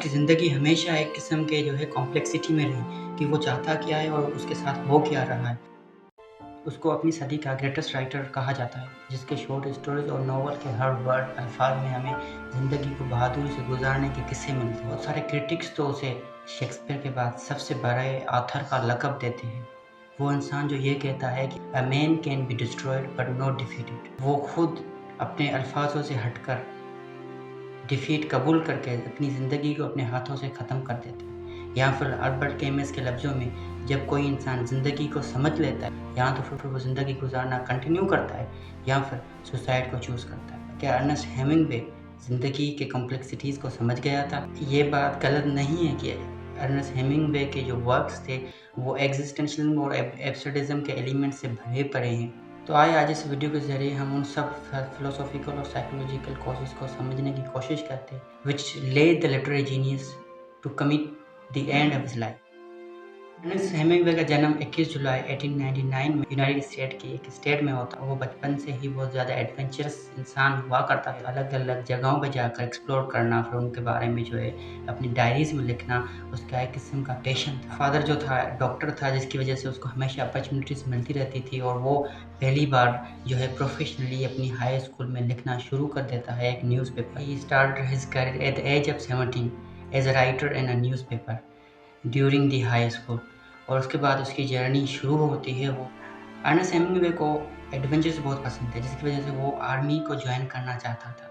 उसकी ज़िंदगी हमेशा एक किस्म के जो है कॉम्प्लेक्सिटी में रही कि वो चाहता क्या है और उसके साथ हो क्या रहा है। उसको अपनी सदी का ग्रेटेस्ट राइटर कहा जाता है, जिसके शॉर्ट स्टोरीज़ और नॉवल के हर वर्ड अल्फाज में हमें ज़िंदगी को बहादुरी से गुजारने के किस्से मिलते हैं। बहुत सारे क्रिटिक्स तो उसे शेक्सपियर के बाद सबसे बड़े ऑथर का लक़ब देते हैं। वो इंसान जो ये कहता है कि a man can be destroyed but not defeated. वो खुद अपने अल्फाजों से हटकर डिफीट कबूल करके अपनी ज़िंदगी को अपने हाथों से ख़त्म कर देते हैं। या फिर अल्बर्ट कैमस के लफ्ज़ों में, जब कोई इंसान ज़िंदगी को समझ लेता है या तो फिर वो ज़िंदगी गुजारना कंटिन्यू करता है या फिर सुसाइड को चूज़ करता है। क्या अर्नेस्ट हेमिंग्वे ज़िंदगी के कॉम्प्लेक्सिटीज़ को समझ गया था? ये बात गलत नहीं है कि अर्नेस्ट हेमिंग्वे के जो वर्क्स थे वो एग्जिस्टेंशियलिज्म और एब्सर्डिज्म के एलिमेंट से भरे पड़े हैं। तो आइए आज इस वीडियो के ज़रिए हम उन सब फिलोसॉफिकल और साइकोलॉजिकल कॉजेज़ को समझने की कोशिश करते हैं which led the literary genius to commit the end of his life. Ernest Hemingway का जन्म 21 जुलाई 1899 में यूनाइटेड स्टेट के एक स्टेट में होता है। वो बचपन से ही बहुत ज़्यादा एडवेंचरस इंसान हुआ करता था। अलग अलग जगहों पर जाकर एक्सप्लोर करना, फिर उनके बारे में जो है अपनी डायरीज में लिखना उसका एक किस्म का पैशन था। फादर जो था डॉक्टर था, जिसकी वजह से उसको हमेशा अपॉर्चुनिटीज़ मिलती रहती थी और वो पहली बार जो है प्रोफेशनली अपनी हाई स्कूल में लिखना शुरू कर देता है एक newspaper. He started his career at the age of 17 as a writer in a newspaper during the high school. और उसके बाद उसकी जर्नी शुरू होती है। वो अर्नेस्ट हेमिंग्वे को एडवेंचर्स बहुत पसंद थे, जिसकी वजह से वो आर्मी को ज्वाइन करना चाहता था,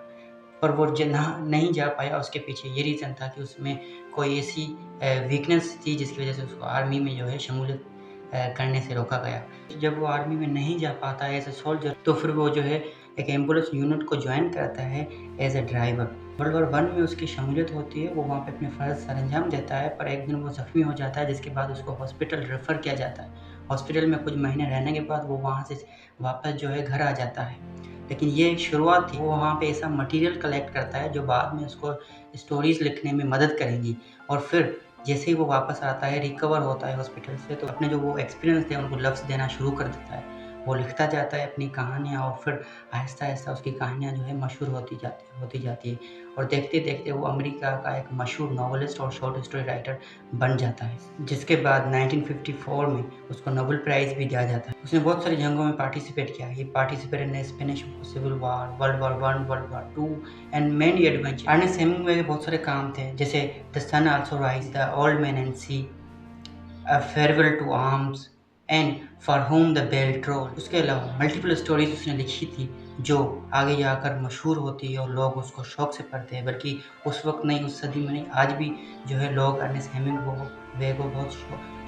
पर वो नहीं जा पाया। उसके पीछे ये रीज़न था कि उसमें कोई ऐसी वीकनेस थी जिसकी वजह से उसको आर्मी में जो है शमूलियत करने से रोका गया। जब वो आर्मी में नहीं जा पाता एज अ सोल्जर, तो फिर वो जो है एक एम्बुलेंस यूनिट को ज्वाइन करता है as a driver. World war 1 में उसकी शमूलियत होती है, वो वहाँ पे अपने फ़र्ज़ सरअंजाम देता है, पर एक दिन वो ज़ख्मी हो जाता है, जिसके बाद उसको हॉस्पिटल रेफ़र किया जाता है। हॉस्पिटल में कुछ महीने रहने के बाद वो वहाँ से वापस जो है घर आ जाता है। लेकिन ये एक शुरुआत थी। वो वहाँ पे ऐसा मटेरियल कलेक्ट करता है जो बाद में उसको स्टोरीज़ लिखने में मदद करेंगी। और फिर जैसे ही वो वापस आता है, रिकवर होता है हॉस्पिटल से, तो अपने जो वो एक्सपीरियंस थे उनको लफ्ज़ देना शुरू कर देता है। वो लिखता जाता है अपनी कहानियाँ और फिर आहिस्ता-आहिस्ता उसकी कहानियाँ जो है मशहूर होती जाती है और देखते-देखते वो अमेरिका का एक मशहूर नॉवेलिस्ट और शॉर्ट स्टोरी राइटर बन जाता है, जिसके बाद 1954 में उसको नोबेल प्राइज़ भी दिया जाता है। उसने बहुत सारी जंगों में पार्टिसिपेट किया। He participated in Spanish civil war, world war 1, world war 2 and many adventure. Ernest Hemingway के बहुत सारे काम थे, जैसे the sun also rise, the old man and sea, a farewell to arms and for whom the bell toll. उसके अलावा multiple stories उसने लिखी थी जो आगे जाकर मशहूर होती है और लोग उसको शौक से पढ़ते हैं। बल्कि उस वक्त नहीं, उस सदी में नहीं, आज भी जो है लोग अर्नेस्ट हेमिंग्वे को बहुत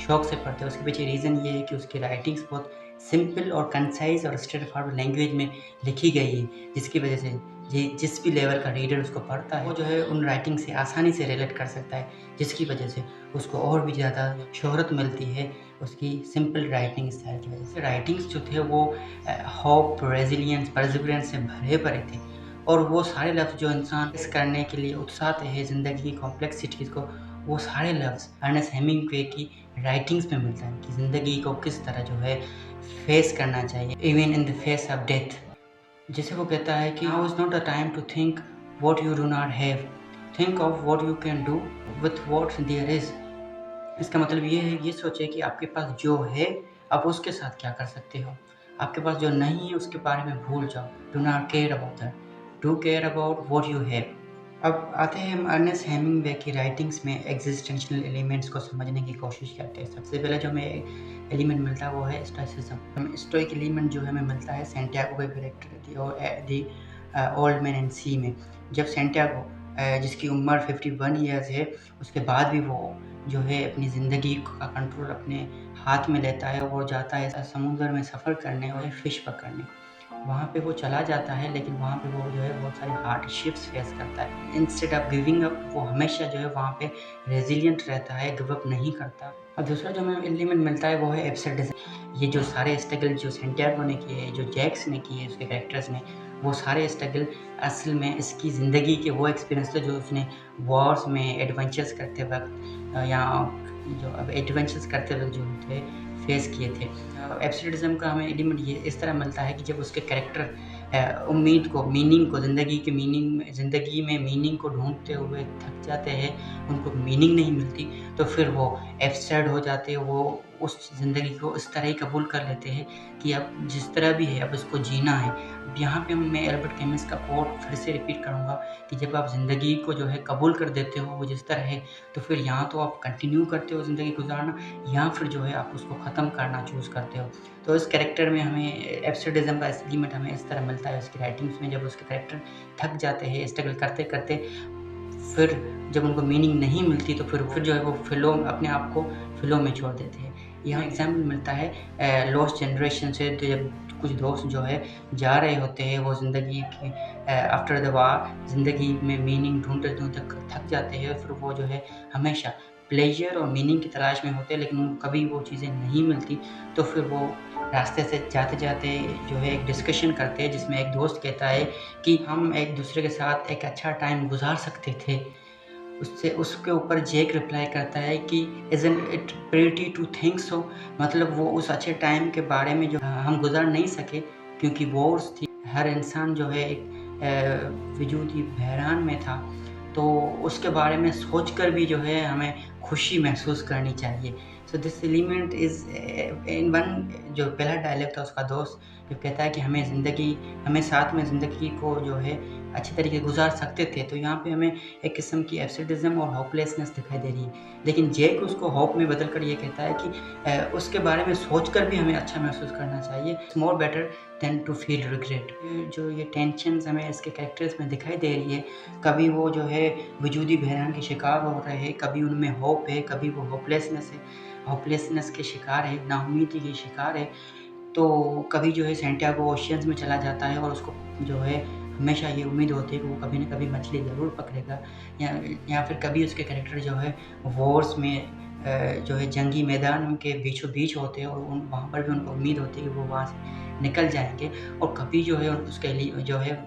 शौक से पढ़ते हैं। उसके पीछे रीज़न ये है कि उसकी राइटिंग्स बहुत सिंपल और कंसाइज और स्ट्रेट फॉरवर्ड लैंग्वेज में लिखी गई है, जिसकी वजह से जिस भी लेवल का रीडर उसको पढ़ता है वो जो है उन राइटिंग से आसानी से रिलेट कर सकता है, जिसकी वजह से उसको और भी ज़्यादा शोहरत मिलती है उसकी सिंपल राइटिंग स्टाइल की वजह से। राइटिंग्स जो थे वो होप, रेजिलियंस, परसिवरेंस से भरे पड़े थे और वो सारे लफ्ज़ जो इंसान फेस करने के लिए उत्साहते हैं ज़िंदगी की कॉम्प्लेक्सिटीज़ को, वो सारे लफ्ज़ अर्नेस्ट हेमिंग्वे की राइटिंग्स में मिलता है कि ज़िंदगी को किस तरह जो है फेस करना चाहिए, even in the face of death. जैसे वो कहता है कि now is not a time to think what you do not have, think of what you can do with what there is. इसका मतलब ये है, ये सोचिए कि आपके पास जो है आप उसके साथ क्या कर सकते हो। आपके पास जो नहीं है उसके बारे में भूल जाओ। Do not care about that, do care about what you have. अब आते हैं हम अर्नेस्ट हेमिंग्वे की राइटिंग्स में एग्जिस्टेंशियल एलिमेंट्स को समझने की कोशिश करते हैं। सबसे पहले जो हमें एलिमेंट मिलता है वो है स्टोइसिज्म। स्टोइक एलिमेंट जो हमें मिलता है सैंटियागो के character the old man and sea में। जब सैंटियागो जिसकी उम्र 51 ईयर्स है, उसके बाद भी वो जो है अपनी ज़िंदगी का कंट्रोल अपने हाथ में लेता है और जाता है समुद्र में सफ़र करने और फ़िश पकड़ने। वहाँ पे वो चला जाता है, लेकिन वहाँ पे वो जो है बहुत सारी हार्डशिप्स फेस करता है। इंस्टेड ऑफ गिविंग अप, वो हमेशा जो है वहाँ पे रेजिलिएंट रहता है, गिव अप नहीं करता। और दूसरा जो हमें एलिमेंट मिलता है वो है एब्सर्डिज्म। ये जो सारे स्ट्रगल जो सैंटियागो ने किए, जो जैक्स ने किए, उसके कैरेक्टर्स ने, वो सारे स्ट्रगल असल में इसकी ज़िंदगी के वो एक्सपीरियंस थे जो उसने वॉर्स में एडवेंचर्स करते वक्त या जो अब एडवेंचर्स करते वक्त जो थे फेस किए थे। एब्सोल्यूटिज्म का हमें एलिमेंट ये इस तरह मिलता है कि जब उसके कैरेक्टर उम्मीद को, ज़िंदगी में मीनिंग को ढूँढते हुए थक जाते हैं, उनको मीनिंग नहीं मिलती, तो फिर वो एब्सर्ड हो जाते हैं, वो उस ज़िंदगी को इस तरह ही कबूल कर लेते हैं कि अब जिस तरह भी है, अब इसको जीना है। अब यहाँ पे मैं एल्बर्ट कैमस का कोट फिर से रिपीट करूँगा कि जब आप ज़िंदगी को जो है कबूल कर देते हो, वो जिस तरह है, तो फिर यहाँ तो आप कंटिन्यू करते हो ज़िंदगी गुज़ारना, या फिर जो है आप उसको ख़त्म करना चूज़ करते हो। तो इस कैरेक्टर में हमें एब्सर्डिज़्म का एलिमेंट हमें इस तरह मिलता है उसकी राइटिंग्स में, जब उसके कैरेक्टर थक जाते हैं स्ट्रगल करते-करते, फिर जब उनको मीनिंग नहीं मिलती, तो फिर जो है वो अपने आप को फ़िल्मों में छोड़ देते हैं। यहाँ एग्ज़ाम्पल मिलता है लॉस्ट जनरेशन से, तो जब कुछ दोस्त जो है जा रहे होते हैं, वो ज़िंदगी की आफ्टर द वार ज़िंदगी में मीनिंग ढूँढते-ढूँढते थक जाते हैं, फिर वो जो है हमेशा प्लेज़र और मीनिंग की तलाश में होते हैं, लेकिन उनको कभी वो चीज़ें नहीं मिलती, तो फिर वो रास्ते से जाते-जाते जो है एक डिस्कशन करते हैं, जिसमें एक दोस्त कहता है कि हम एक-दूसरे के साथ एक अच्छा टाइम गुज़ार सकते थे। उसके ऊपर जैक रिप्लाई करता है कि isn't it pretty to think so, मतलब वो उस अच्छे टाइम के बारे में जो हम गुज़ार नहीं सके क्योंकि वॉर्स थी। हर इंसान जो है एक वजूदी बहरान में था, तो उसके बारे में सोचकर भी जो है हमें खुशी महसूस करनी चाहिए। So this element is in one, जो पहला डायलॉग था उसका दोस्त जो कहता है कि हमें साथ में ज़िंदगी को जो है अच्छे तरीके से गुज़ार सकते थे, तो यहाँ पे हमें एक किस्म की एब्सर्डिज़्म और होपलेसनेस दिखाई दे रही है। लेकिन जैक उसको होप में बदल कर ये कहता है कि उसके बारे में सोचकर भी हमें अच्छा महसूस करना चाहिए। It's more better than to feel regret. जो ये टेंशन्स हमें इसके कैरेक्टर्स में दिखाई दे रही है, कभी वो जो है वजूदी बहरान के शिकार हो रहे हैं, कभी उनमें होप है, कभी वो होपलेसनेस के शिकार है, नाउम्मीदी के शिकार है। तो कभी जो है सैंटियागो ओशियंस में चला जाता है और उसको जो है हमेशा ये उम्मीद होती है कि वो कभी न कभी मछली ज़रूर पकड़ेगा, या फिर कभी उसके कैरेक्टर जो है वॉर्स में जो है जंगी मैदान के बीचों-बीच होते हैं और वहाँ पर भी उनको उम्मीद होती है कि वो वहाँ से निकल जाएँगे, और कभी जो है उसके लिए जो है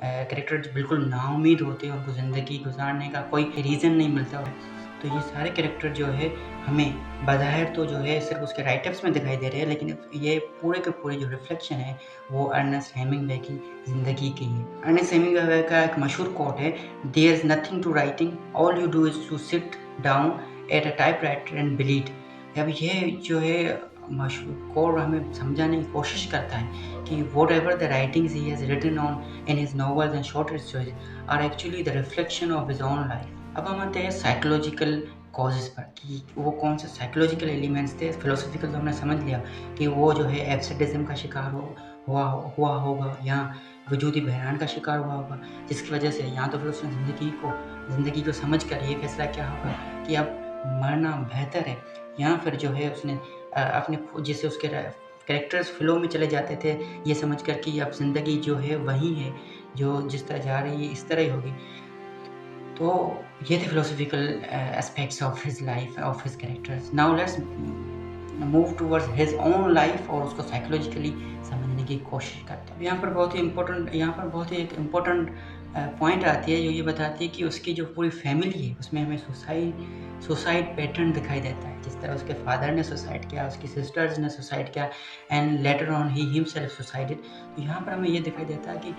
कैरेक्टर बिल्कुल नाउम्मीद होते हैं, उनको ज़िंदगी गुज़ारने का कोई रीज़न नहीं मिलता। तो ये सारे कैरेक्टर जो है हमें बज़ाहिर तो जो है सिर्फ़ उसके राइटअप्स में दिखाई दे रहे हैं, लेकिन ये पूरे के पूरे जो रिफ्लेक्शन है वो अर्नेस्ट हेमिंग्वे की ज़िंदगी की है। अर्नेस्ट हेमिंग्वे का एक मशहूर कोट है, there is nothing to writing, all you do is to sit down at a typewriter and bleed. अब ये जो है मशहूर कोट हमें समझाने की कोशिश करता है कि whatever the writings he has written on in his novels and short stories are actually the reflection of his own life. अब हम आते हैं साइकोलॉजिकल कॉजेज़ पर कि वो कौन से साइकोलॉजिकल एलिमेंट्स थे। फिलोसॉफिकल तो हमने समझ लिया कि वो जो है एब्सेडिज़म का शिकार हुआ होगा, या वजूदी बहरान का शिकार हुआ होगा, जिसकी वजह से या तो फिर उसने ज़िंदगी को समझ कर ये फैसला किया होगा कि अब मरना बेहतर है, या फिर जो है उसने अपने जैसे उसके कैरेक्टर्स फ़्लो में चले जाते थे ये समझ कर कि अब ज़िंदगी जो है वही है, जो जिस तरह जा रही है इस तरह ही होगी। तो ये थे philosophical aspects of his life, of his characters. Now let's move towards his own life और उसको साइकोलॉजिकली समझने की कोशिश करते हैं। यहाँ पर बहुत ही एक इम्पोर्टेंट पॉइंट आती है, जो ये बताती है कि उसकी जो पूरी फैमिली है उसमें हमें सुसाइड पैटर्न दिखाई देता है। जिस तरह उसके फादर ने सुसाइड किया, उसकी सिस्टर्स ने सुसाइड किया, and later on he himself suicided. तो यहाँ पर हमें ये दिखाई देता है कि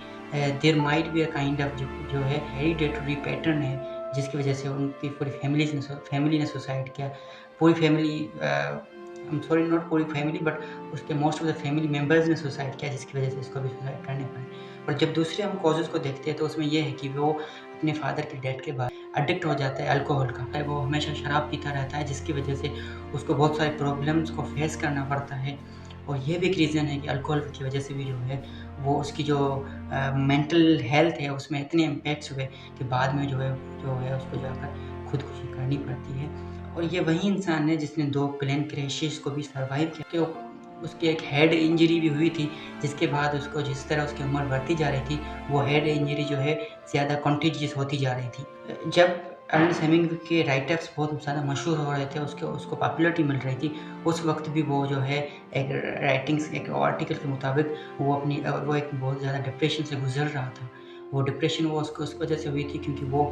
there might be a kind of जो है हेरिडेटरी पैटर्न है, जिसकी वजह से उनकी पूरी फैमिली ने सुसाइड किया। पूरी family I am sorry, not पूरी फैमिली बट उसके most of the family members ने सुसाइड किया, जिसकी वजह से इसको भी सुसाइड करने पड़े। और जब दूसरे हम कॉजेज़ को देखते हैं तो उसमें ये है कि वो अपने फादर की डेथ के बाद एडिक्ट हो जाता है अल्कोहल का। वो हमेशा शराब पीता रहता है, जिसकी वजह से उसको बहुत सारे प्रॉब्लम्स को फेस करना पड़ता है। और ये भी एक रीज़न है कि अल्कोहल की वजह से भी जो है वो उसकी जो मेंटल हेल्थ है उसमें इतने इम्पैक्ट्स हुए कि बाद में जो है उसको जाकर खुदकुशी करनी पड़ती है। और ये वही इंसान है जिसने 2 प्लेन क्रैशेज़ को भी सर्वाइव किया। कि उसकी एक हेड इंजरी भी हुई थी, जिसके बाद उसको जिस तरह उसकी उम्र बढ़ती जा रही थी, वो हेड इंजरी जो है ज़्यादा कंटीजियस होती जा रही थी। जब अर्नेस्ट हेमिंग्वे के राइटअप्स बहुत ज़्यादा मशहूर हो रहे थे, उसको पॉपुलैरिटी मिल रही थी, उस वक़्त भी वो जो है एक आर्टिकल के मुताबिक वो एक बहुत ज़्यादा डिप्रेशन से गुज़र रहा था। वो डिप्रेशन उसको उस वजह से हुई थी क्योंकि वो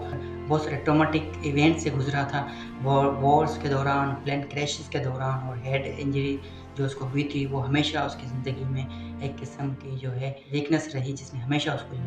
बहुत सारे ट्रॉमेटिक इवेंट से गुज़रा था। वॉर्स के दौरान, प्लेन क्रैशेज़ के दौरान, और हेड इंजरी जो उसको हुई थी वो हमेशा उसकी ज़िंदगी में एक किस्म की जो है वीकनेस रही, जिसने हमेशा उसको जो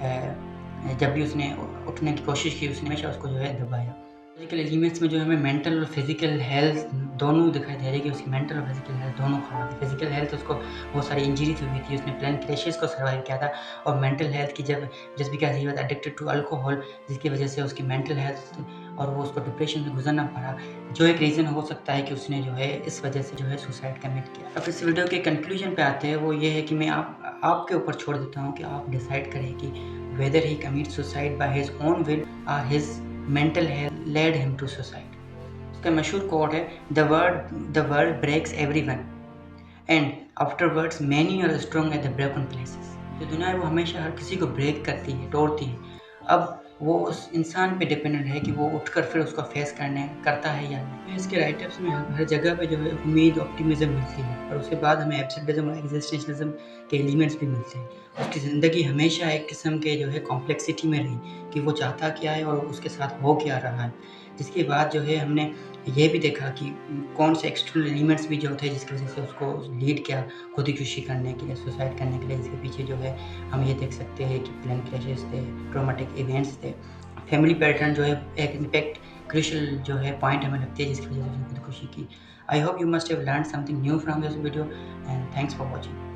है जब भी उसने उठने की कोशिश की, उसने हमेशा उसको जो है दबाया। फिजिकल एलिमेंट्स में जो हमें मेंटल और फिजिकल हेल्थ दोनों दिखाई दे रही है कि उसकी मेंटल और फिजिकल हेल्थ दोनों खराब है। फिजिकल हेल्थ उसको बहुत सारी इंजरीज हुई थी, उसने प्लेन क्रैशेस को सर्वाइव किया था, और मेंटल हेल्थ की just because he was addicted to alcohol, जिसकी वजह से उसकी मेंटल हेल्थ और वो उसको डिप्रेशन से गुजरना पड़ा, जो एक रीज़न हो सकता है कि उसने जो है इस वजह से जो है सुसाइड कमिट किया। अब इस वीडियो के कंक्लूजन पे आते हैं, वो ये है कि मैं आपके ऊपर छोड़ देता हूँ कि आप डिसाइड करें कि whether he commit suicide by his own will और his mental health led him to suicide. उसका मशहूर कोट है, the world breaks everyone and afterwards many are strong at the broken places. जो दुनिया है वो हमेशा हर किसी को ब्रेक करती है, तोड़ती है। अब वो उस इंसान पे डिपेंडेंट है कि वो उठकर फिर उसको फेस करता है या नहीं। इसके राइटर्स में हर जगह पे जो है उम्मीद, ऑप्टिमिज्म मिलती है, और उसके बाद हमें एब्सर्डिज्म और एग्जिस्टेंशलिज्म के एलिमेंट्स भी मिलते हैं। उसकी ज़िंदगी हमेशा एक किस्म के जो है कॉम्प्लेक्सिटी में रही कि वो चाहता क्या है और उसके साथ हो क्या रहा है। जिसके बाद जो है हमने ये भी देखा कि कौन से एक्सटर्नल एलिमेंट्स भी जो थे जिसकी वजह से उसको लीड किया खुदकुशी करने के लिए, सुसाइड करने के लिए। इसके पीछे जो है हम ये देख सकते हैं कि प्लेन क्रैशेस थे, ट्रॉमेटिक इवेंट्स थे, फैमिली पैटर्न जो है एक इम्पैक्ट क्रूशियल जो है पॉइंट हमें लगती है जिसकी वजह से उसने खुदकुशी की। I hope you must have learn something new from this video and thanks for watching.